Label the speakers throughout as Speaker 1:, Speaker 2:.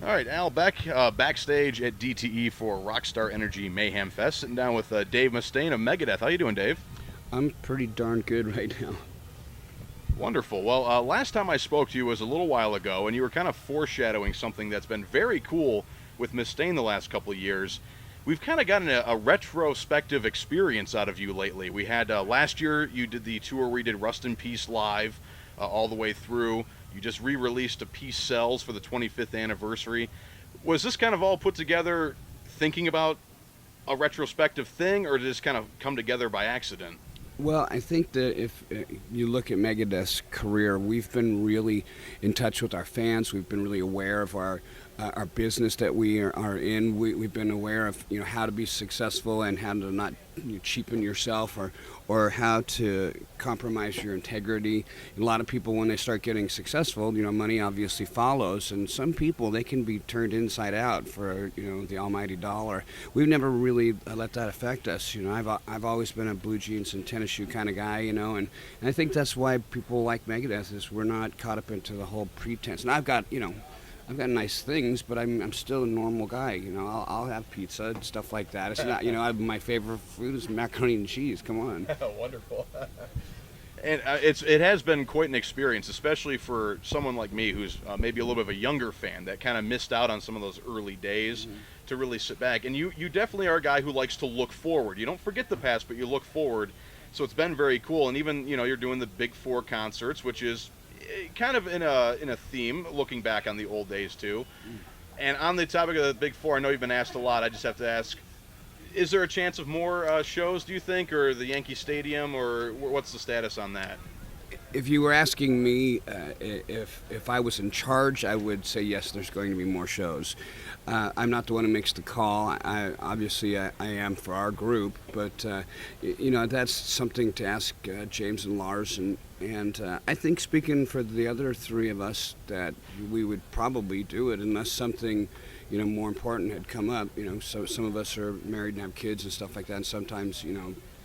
Speaker 1: All right, Al, backstage at DTE for Rockstar Energy Mayhem Fest, sitting down with Dave Mustaine of Megadeth. How you doing, Dave?
Speaker 2: I'm pretty darn good right now.
Speaker 1: Wonderful. Well, last time I spoke to you was a little while ago, and you were kind of foreshadowing something that's been very cool with Mustaine the last couple of years. We've kind of gotten a retrospective experience out of you lately. We had last year you did the tour where you did Rust in Peace live all the way through. You just re-released a Peace Cells for the 25th anniversary. Was this kind of all put together thinking about a retrospective thing, or did this kind of come together by accident?
Speaker 2: Well, I think that if you look at Megadeth's career, we've been really in touch with our fans. We've been really aware of our business that we are in. We've been aware of how to be successful and how to not cheapen yourself or how to compromise your integrity. A lot of people, when they start getting successful, money obviously follows, and some people, they can be turned inside out for the almighty dollar. We've never really let that affect us. I've always been a blue jeans and tennis shoe kind of guy, and I think that's why people like Megadeth is we're not caught up into the whole pretense. And I've got nice things, but I'm still a normal guy. I'll have pizza and stuff like that. It's not, my favorite food is macaroni and cheese. Come on.
Speaker 1: Wonderful. And it has been quite an experience, especially for someone like me who's maybe a little bit of a younger fan that kind of missed out on some of those early days to really sit back. And you definitely are a guy who likes to look forward. You don't forget the past, but you look forward. So it's been very cool. And even you're doing the Big Four concerts, which is kind of in a theme, looking back on the old days too. And on the topic of the Big Four, I know you've been asked a lot. I just have to ask: is there a chance of more shows, do you think, or the Yankee Stadium, or what's the status on that?
Speaker 2: If you were asking me if I was in charge, I would say yes. There's going to be more shows. I'm not the one who makes the call. I am for our group, but that's something to ask James and Lars. And I think, speaking for the other three of us, that we would probably do it unless something more important had come up. So some of us are married and have kids and stuff like that, and sometimes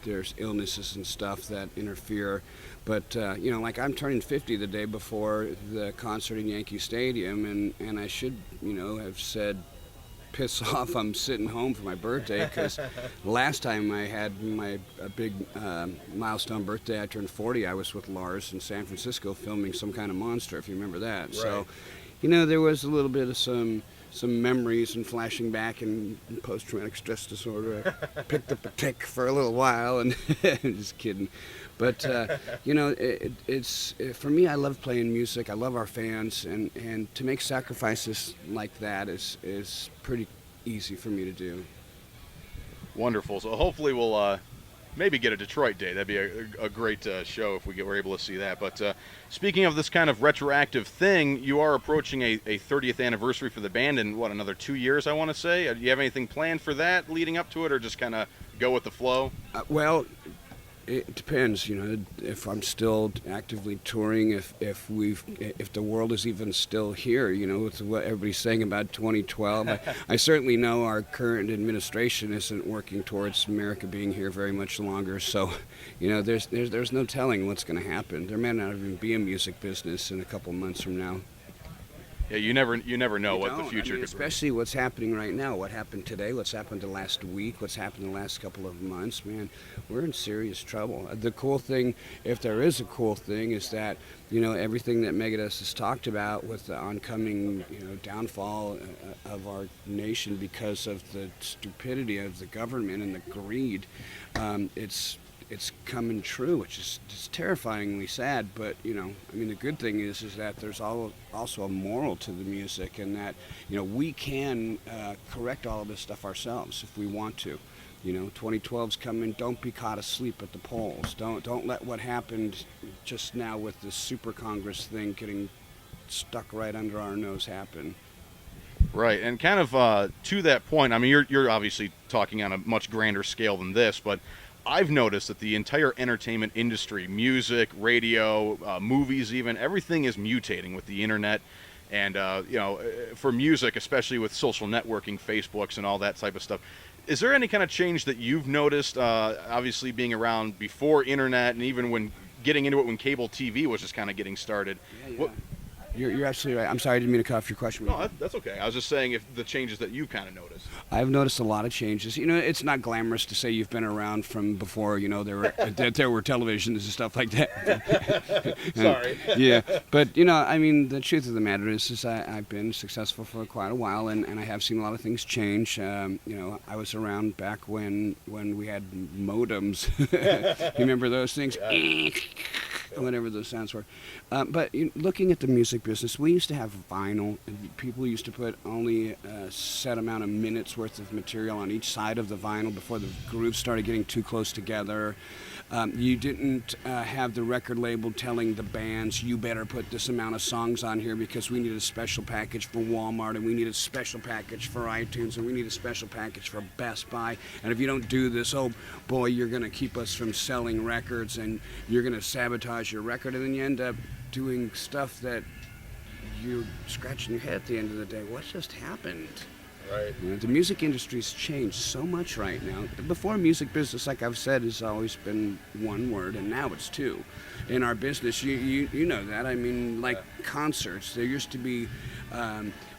Speaker 2: there's illnesses and stuff that interfere. But like I'm turning 50 the day before the concert in Yankee Stadium, and I should have said, piss off, I'm sitting home for my birthday, because last time I had my big milestone birthday, I turned 40, I was with Lars in San Francisco filming Some Kind of Monster, if you remember that. Right. So there was a little bit of some memories and flashing back, and post-traumatic stress disorder. I picked up a tick for a little while, and just kidding. But it's for me. I love playing music. I love our fans, and to make sacrifices like that is pretty easy for me to do.
Speaker 1: Wonderful. So hopefully we'll maybe get a Detroit day. That'd be a great show if were able to see that. But speaking of this kind of retroactive thing, you are approaching a 30th anniversary for the band in, another 2 years, I want to say? Do you have anything planned for that leading up to it, or just kind of go with the flow?
Speaker 2: Well, it depends, if I'm still actively touring, if the world is even still here, with what everybody's saying about 2012. I certainly know our current administration isn't working towards America being here very much longer. So, there's no telling what's going to happen. There may not even be a music business in a couple months from now.
Speaker 1: Yeah, you never know what the future could bring.
Speaker 2: Especially what's happening right now. What happened today? What's happened the last week? What's happened the last couple of months? Man, we're in serious trouble. The cool thing, if there is a cool thing, is that everything that Megadeth has talked about with the oncoming downfall of our nation because of the stupidity of the government and the greed, it's coming true, which is just terrifyingly sad. But the good thing is that there's also a moral to the music, and that we can correct all of this stuff ourselves if we want to. 2012's coming. Don't be caught asleep at the polls. Don't let what happened just now with the Super Congress thing getting stuck right under our nose happen.
Speaker 1: Right, and kind of to that point, I mean, you're obviously talking on a much grander scale than this, but I've noticed that the entire entertainment industry, music, radio, movies even, everything is mutating with the internet. And, for music, especially with social networking, Facebooks and all that type of stuff, is there any kind of change that you've noticed, obviously being around before internet and even when getting into it when cable TV was just kind of getting started?
Speaker 2: Yeah. You're absolutely right. I'm sorry, I didn't mean to cut off your question.
Speaker 1: No, that's okay. I was just saying if the changes that you kind of noticed.
Speaker 2: I've noticed a lot of changes. It's not glamorous to say you've been around from before. There were there were televisions and stuff like that.
Speaker 1: Sorry.
Speaker 2: Yeah, but the truth of the matter is I've been successful for quite a while, and I have seen a lot of things change. I was around back when we had modems. You remember those things? Whatever those sounds were. But looking at the music business, we used to have vinyl, and people used to put only a set amount of minutes worth of material on each side of the vinyl before the grooves started getting too close together. You didn't have the record label telling the bands, you better put this amount of songs on here because we need a special package for Walmart, and we need a special package for iTunes, and we need a special package for Best Buy. And if you don't do this, oh boy, you're going to keep us from selling records, and you're going to sabotage your record, and then you end up doing stuff that you're scratching your head at the end of the day. What just happened?
Speaker 1: Right.
Speaker 2: The music industry's changed so much right now. Before, music business, like I've said, has always been one word, and now it's two. In our business, you know that. Concerts, there used to be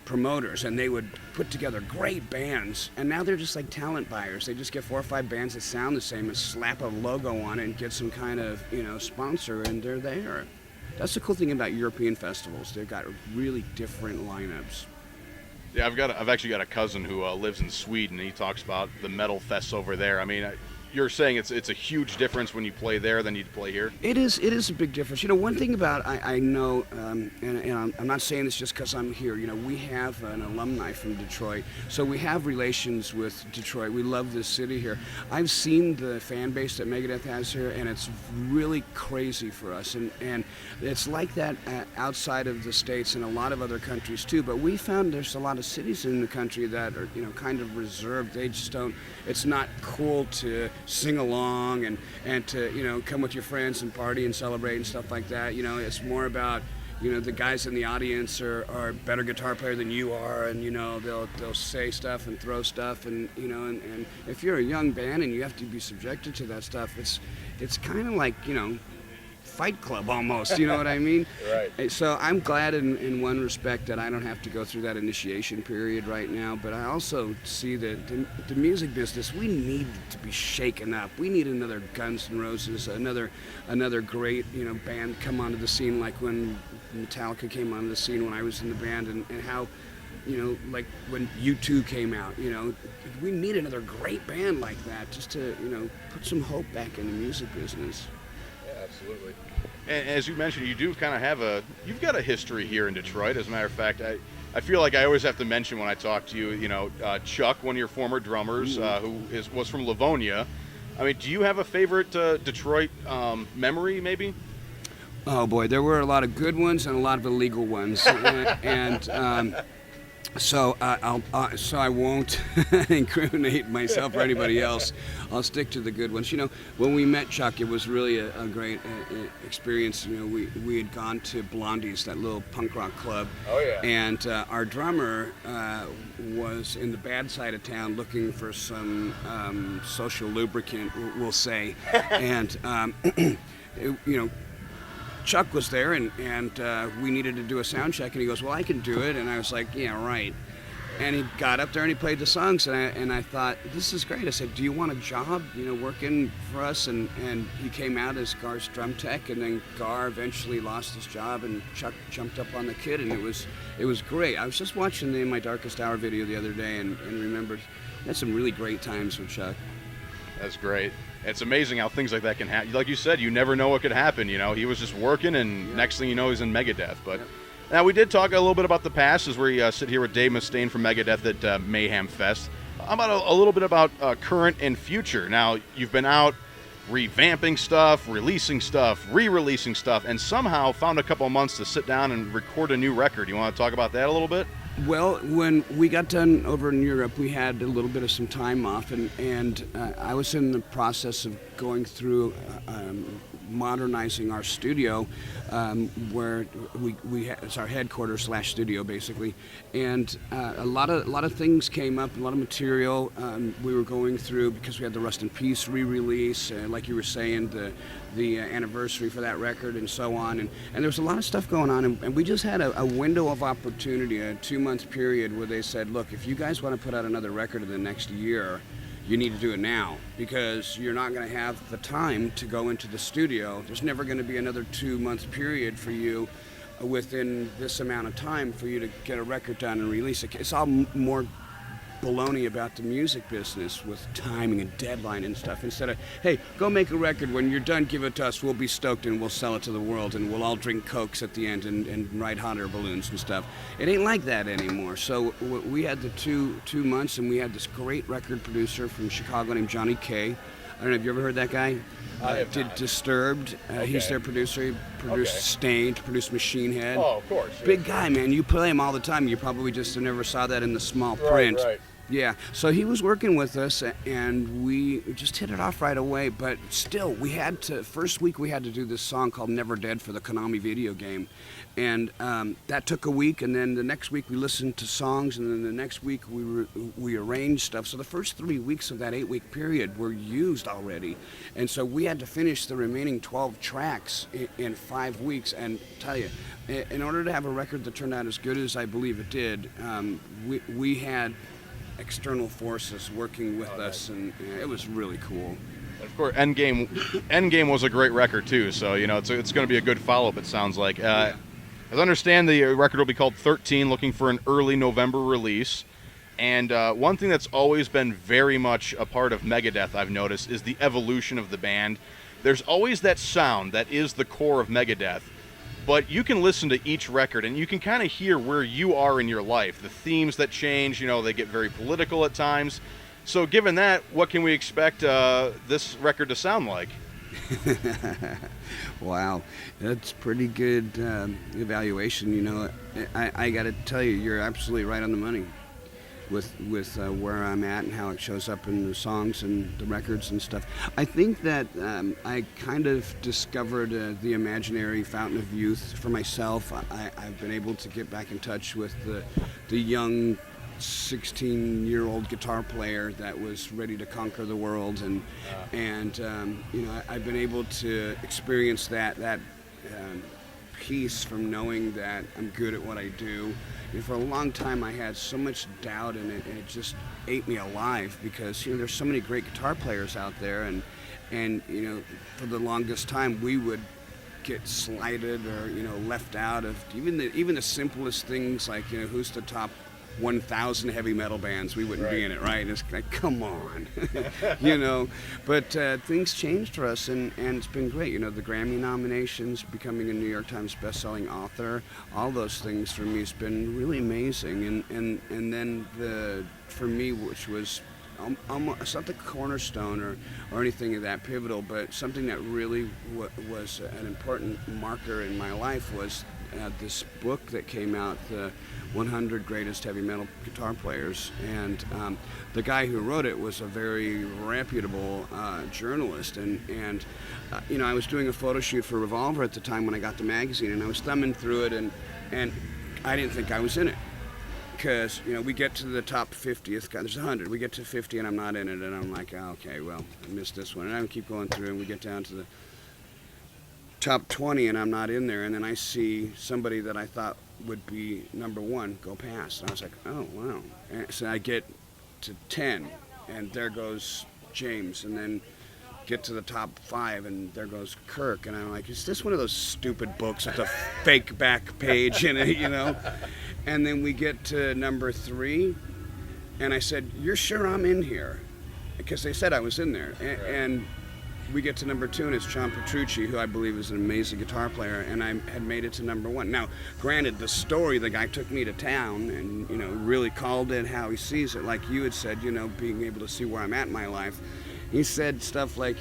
Speaker 2: promoters, and they would put together great bands, and now they're just like talent buyers. They just get 4 or 5 bands that sound the same and slap a logo on it and get some kind of sponsor, and they're there. That's the cool thing about European festivals. They've got really different lineups.
Speaker 1: Yeah, I've actually got a cousin who lives in Sweden, and he talks about the metal fests over there. I mean, you're saying it's a huge difference when you play there than you play here?
Speaker 2: It is a big difference. One thing about I know, and I'm not saying this just because I'm here. We have an alumni from Detroit, so we have relations with Detroit. We love this city here. I've seen the fan base that Megadeth has here, and it's really crazy for us. And it's like that outside of the States and a lot of other countries too. But we found there's a lot of cities in the country that are kind of reserved. They just don't. It's not cool to sing along and to come with your friends and party and celebrate and stuff like that. It's more about the guys in the audience are a better guitar player than you are, and they'll say stuff and throw stuff, and and if you're a young band and you have to be subjected to that stuff, it's kind of like Fight Club almost, you know what I mean?
Speaker 1: Right.
Speaker 2: So I'm glad in one respect that I don't have to go through that initiation period right now, but I also see that the music business, we need to be shaken up. We need another Guns N' Roses, another great band come onto the scene, like when Metallica came onto the scene when I was in the band, and how like when U2 came out, we need another great band like that just to put some hope back in the music business.
Speaker 1: Absolutely. And as you mentioned, you do kind of you've got a history here in Detroit. As a matter of fact, I feel like I always have to mention when I talk to you, Chuck, one of your former drummers, who was from Livonia. I mean, do you have a favorite Detroit memory, maybe?
Speaker 2: Oh boy, there were a lot of good ones and a lot of illegal ones, So I won't incriminate myself or anybody else. I'll stick to the good ones. When we met Chuck, it was really a great experience. We had gone to Blondie's, that little punk rock club.
Speaker 1: Oh yeah.
Speaker 2: And our drummer was in the bad side of town looking for some social lubricant, we'll say, and Chuck was there, and we needed to do a sound check, and he goes, well, I can do it. And I was like, yeah, right. And he got up there and he played the songs, and I thought, this is great. I said, do you want a job, working for us? And he came out as Gar's drum tech, and then Gar eventually lost his job, and Chuck jumped up on the kid, and it was great. I was just watching the In My Darkest Hour video the other day and remembered I had some really great times with Chuck.
Speaker 1: That's great. It's amazing how things like that can happen. Like you said, you never know what could happen. He was just working, and next thing you know, he's in Megadeth. But now we did talk a little bit about the past as we sit here with Dave Mustaine from Megadeth at Mayhem Fest. How about a little bit about current and future? Now, you've been out revamping stuff, releasing stuff, re-releasing stuff, and somehow found a couple of months to sit down and record a new record. You want to talk about that a little bit?
Speaker 2: Well, when we got done over in Europe, we had a little bit of some time off, and I was in the process of going through modernizing our studio, where it's our headquarters / studio basically, and a lot of things came up, a lot of material we were going through because we had the Rust in Peace re-release, like you were saying, the anniversary for that record and so on. And there was a lot of stuff going on, and we just had a window of opportunity, a 2-month period where they said, look, if you guys want to put out another record in the next year, you need to do it now, because you're not going to have the time to go into the studio. There's never going to be another 2-month period for you within this amount of time for you to get a record done and release it. It's all more baloney about the music business with timing and deadline and stuff, instead of, hey, go make a record, when you're done, give it to us, we'll be stoked and we'll sell it to the world and we'll all drink Cokes at the end and ride hot air balloons and stuff. It ain't like that anymore. So we had the two months, and we had this great record producer from Chicago named Johnny K. I don't know, have you ever heard that guy? Did not. Disturbed. He's their producer. He produced Mustaine, produced Machine Head.
Speaker 1: Oh, of course. Yeah.
Speaker 2: Big guy, man. You play him all the time. You probably just never saw that in the small print.
Speaker 1: Right.
Speaker 2: Yeah, so he was working with us, and we just hit it off right away. But still, we had to, first week we had to do this song called Never Dead for the Konami video game. And that took a week, and then the next week we listened to songs, and then the next week we arranged stuff. So the first 3 weeks of that 8-week period were used already. And so we had to finish the remaining 12 tracks in 5 weeks. And tell you, in order to have a record that turned out as good as I believe it did, we had external forces working with us, and it was really cool.
Speaker 1: Of course, Endgame was a great record too. So it's going to be a good follow-up. It sounds like. As I understand, the record will be called 13, looking for an early November release. And one thing that's always been very much a part of Megadeth, I've noticed, is the evolution of the band. There's always that sound that is the core of Megadeth. But you can listen to each record, and you can kind of hear where you are in your life. The themes that change, they get very political at times. So given that, what can we expect this record to sound like?
Speaker 2: Wow, that's pretty good evaluation. I got to tell you, you're absolutely right on the money with where I'm at and how it shows up in the songs and the records and stuff. I think that I kind of discovered the imaginary fountain of youth for myself. I've been able to get back in touch with the young 16-year-old guitar player that was ready to conquer the world, and I've been able to experience that peace from knowing that I'm good at what I do. And for a long time I had so much doubt in it, and it just ate me alive, because there's so many great guitar players out there, and for the longest time we would get slighted or left out of even the simplest things, like who's the top 1,000 heavy metal bands, we wouldn't be in it, right? It's like, come on, But things changed for us, and it's been great. The Grammy nominations, becoming a New York Times best-selling author, all those things for me has been really amazing. And then for me, which was almost not the cornerstone or anything of that pivotal, but something that really was an important marker in my life was this book that came out, the 100 Greatest Heavy Metal Guitar Players, and the guy who wrote it was a very reputable journalist, and I was doing a photo shoot for Revolver at the time when I got the magazine, and I was thumbing through it, and I didn't think I was in it, because we get to the top 50th, there's 100, we get to 50 and I'm not in it, and I'm like, oh, okay, well, I missed this one, and I keep going through, and we get down to the top 20 and I'm not in there, and then I see somebody that I thought would be number one go past, and I was like, oh wow. And so I get to 10 and there goes James, and then get to the top 5 and there goes Kirk, and I'm like, is this one of those stupid books with a fake back page in it, And then we get to number 3 and I said, you're sure I'm in here? Because they said I was in there, and we get to number 2 and it's John Petrucci, who I believe is an amazing guitar player, and I had made it to number 1. Now, granted, the story, the guy took me to town and, really called it how he sees it, like you had said, being able to see where I'm at in my life. He said stuff like,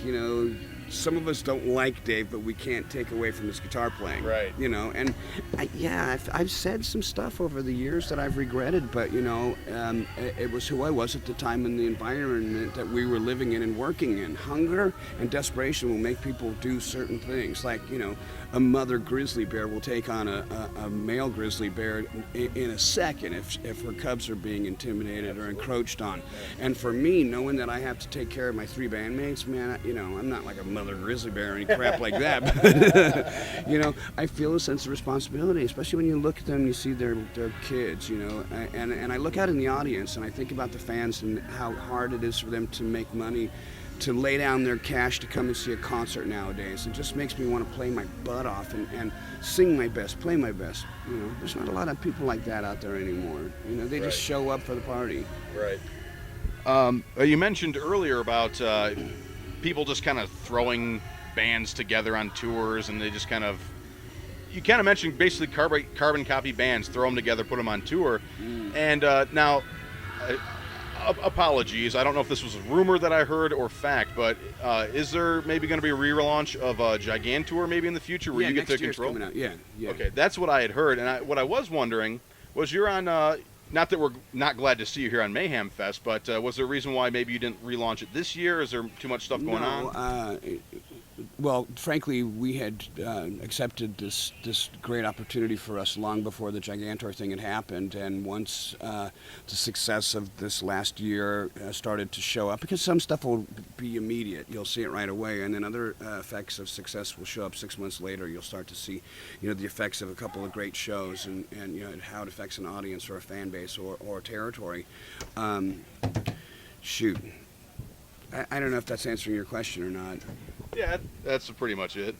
Speaker 2: some of us don't like Dave, but we can't take away from his guitar playing.
Speaker 1: Right.
Speaker 2: And I've said some stuff over the years that I've regretted, but it was who I was at the time and the environment that we were living in and working in. Hunger and desperation will make people do certain things, like a mother grizzly bear will take on a male grizzly bear in a second if her cubs are being intimidated or encroached on. And for me, knowing that I have to take care of my 3 bandmates, man, I'm not like a another grizzly bear or any crap like that. But, you know, I feel a sense of responsibility, especially when you look at them and you see their kids, you know, and I look out in the audience and I think about the fans and how hard it is for them to make money, to lay down their cash to come and see a concert nowadays. It just makes me want to play my butt off and sing my best, play my best. You know, there's not a lot of people like that out there anymore. You know, they just show up for the party.
Speaker 1: Right. You mentioned earlier about people just kind of throwing bands together on tours, and they just kind of, you kind of mentioned basically carbon copy bands, throw them together, put them on tour. And now, apologies, I don't know if this was a rumor that I heard or fact, but is there maybe going to be a re-launch of Gigantor maybe in the future where you get to control?
Speaker 2: Coming out. Yeah.
Speaker 1: Okay, that's what I had heard, and what I was wondering was, you're on, not that we're not glad to see you here on Mayhem Fest, but was there a reason why maybe you didn't relaunch it this year? Is there too much stuff going on?
Speaker 2: Well, frankly, we had accepted this great opportunity for us long before the Gigantor thing had happened, and once the success of this last year started to show up, because some stuff will be immediate, you'll see it right away, and then other effects of success will show up 6 months later. You'll start to see, you know, the effects of a couple of great shows, and you know how it affects an audience or a fan base or a territory. Shoot. I don't know if that's answering your question or not.
Speaker 1: Yeah, that's pretty much it.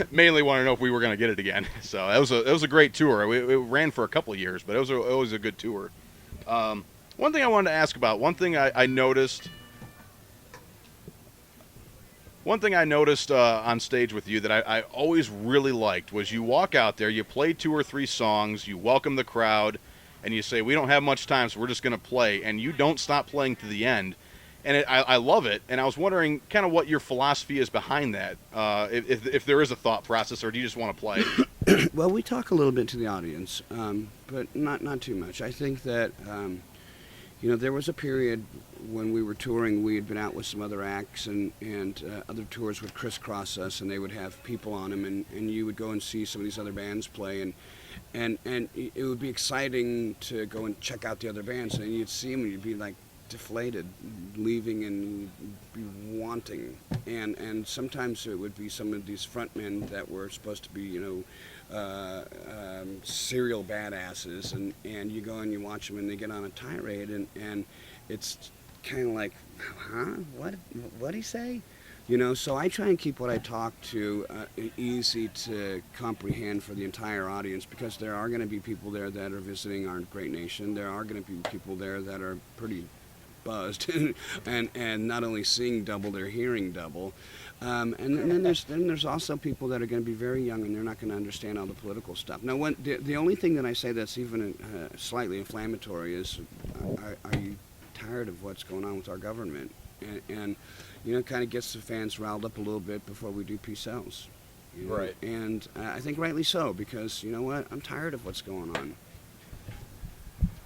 Speaker 1: Mainly want to know if we were going to get it again. So it was a great tour. It ran for a couple of years, but it was a good tour. One thing I wanted to ask about, one thing I noticed on stage with you that I always really liked was, you walk out there, you play 2 or 3 songs, you welcome the crowd, and you say, we don't have much time, so we're just going to play, and you don't stop playing to the end. And I love it, and I was wondering kind of what your philosophy is behind that, if there is a thought process, or do you just want to play?
Speaker 2: Well, we talk a little bit to the audience, but not too much. I think that, you know, there was a period when we were touring, we had been out with some other acts, and other tours would crisscross us, and they would have people on them, and you would go and see some of these other bands play, and it would be exciting to go and check out the other bands, and you'd see them, and you'd be like, deflated, leaving, and be wanting, and sometimes it would be some of these frontmen that were supposed to be, you know, serial badasses, and you go and you watch them and they get on a tirade, and it's kind of like, huh, what'd he say? You know, so I try and keep what I talk to easy to comprehend for the entire audience, because there are going to be people there that are visiting our great nation. There are going to be people there that are pretty buzzed and not only seeing double, they're hearing double, and then there's also people that are going to be very young, and they're not going to understand all the political stuff. Now, the only thing that I say that's even slightly inflammatory is, are you tired of what's going on with our government? And you know, it kind of gets the fans riled up a little bit before we do peace sells. You know?
Speaker 1: Right.
Speaker 2: And I think rightly so, because you know what, I'm tired of what's going on.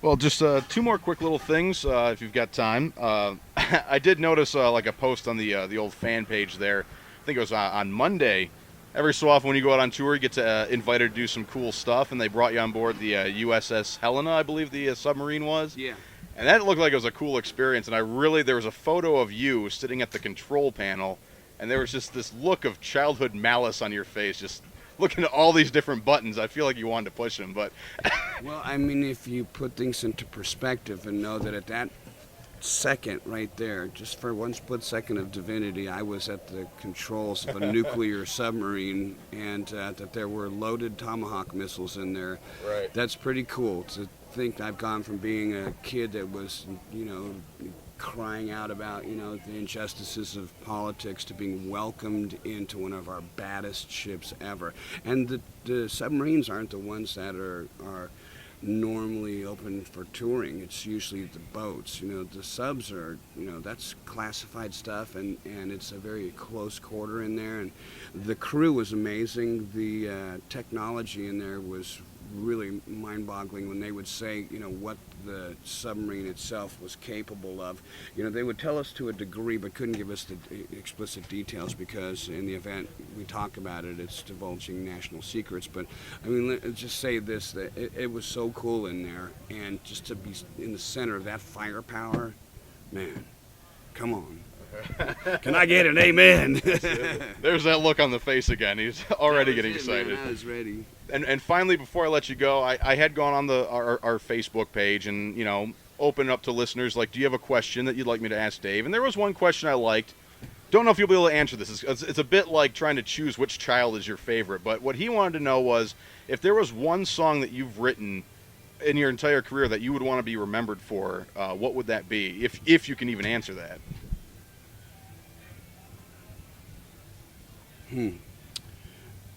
Speaker 1: Well, just 2 more quick little things, if you've got time. I did notice like a post on the old fan page there. I think it was on Monday. Every so often when you go out on tour, you get invited to do some cool stuff, and they brought you on board the USS Helena, I believe the submarine was.
Speaker 2: Yeah.
Speaker 1: And that looked like it was a cool experience, and there was a photo of you sitting at the control panel, and there was just this look of childhood malice on your face, just looking at all these different buttons. I feel like you wanted to push them, but...
Speaker 2: Well, I mean, if you put things into perspective and know that at that second right there, just for one split second of divinity, I was at the controls of a nuclear submarine, and that there were loaded Tomahawk missiles in there.
Speaker 1: Right.
Speaker 2: That's pretty cool to think I've gone from being a kid that was, you know, crying out about, you know, the injustices of politics, to being welcomed into one of our baddest ships ever. And the submarines aren't the ones that are normally open for touring. It's usually the boats. You know, the subs are, you know, that's classified stuff, and it's a very close quarter in there. And the crew was amazing. The technology in there was really mind-boggling when they would say, you know, what the submarine itself was capable of. You know, they would tell us to a degree, but couldn't give us the explicit details, because in the event we talk about it, it's divulging national secrets. But I mean, let's just say this, that it was so cool in there, and just to be in the center of that firepower, man, come on. Can I get an amen?
Speaker 1: There's that look on the face again. He's already getting
Speaker 2: Man,
Speaker 1: excited.
Speaker 2: I was ready.
Speaker 1: And finally, before I let you go, I had gone on our Facebook page and, you know, open it up to listeners, like, do you have a question that you'd like me to ask Dave? And there was one question I liked. Don't know if you'll be able to answer this. It's a bit like trying to choose which child is your favorite, but what he wanted to know was if there was one song that you've written in your entire career that you would want to be remembered for, what would that be, if you can even answer that?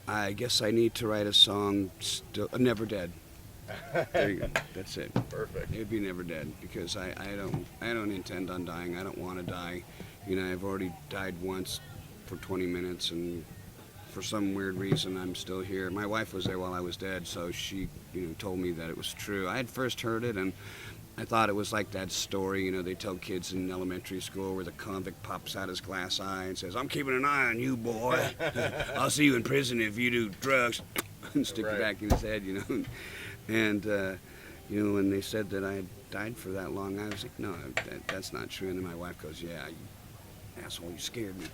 Speaker 2: I guess I need to write a song, Never Dead. There you go. That's it.
Speaker 1: Perfect.
Speaker 2: It would be Never Dead, because I don't intend on dying. I don't want to die. You know, I've already died once for 20 minutes, and for some weird reason, I'm still here. My wife was there while I was dead, so she, you know, told me that it was true. I had first heard it, and I thought it was like that story, you know, they tell kids in elementary school where the convict pops out his glass eye and says, "I'm keeping an eye on you, boy. I'll see you in prison if you do drugs," and stick it back in his head, you know. And, you know, when they said that I had died for that long, I was like, no, that's not true. And then my wife goes, "Yeah, you asshole, you scared me."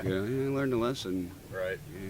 Speaker 2: You know, and I learned a lesson.
Speaker 1: Right.
Speaker 2: Yeah.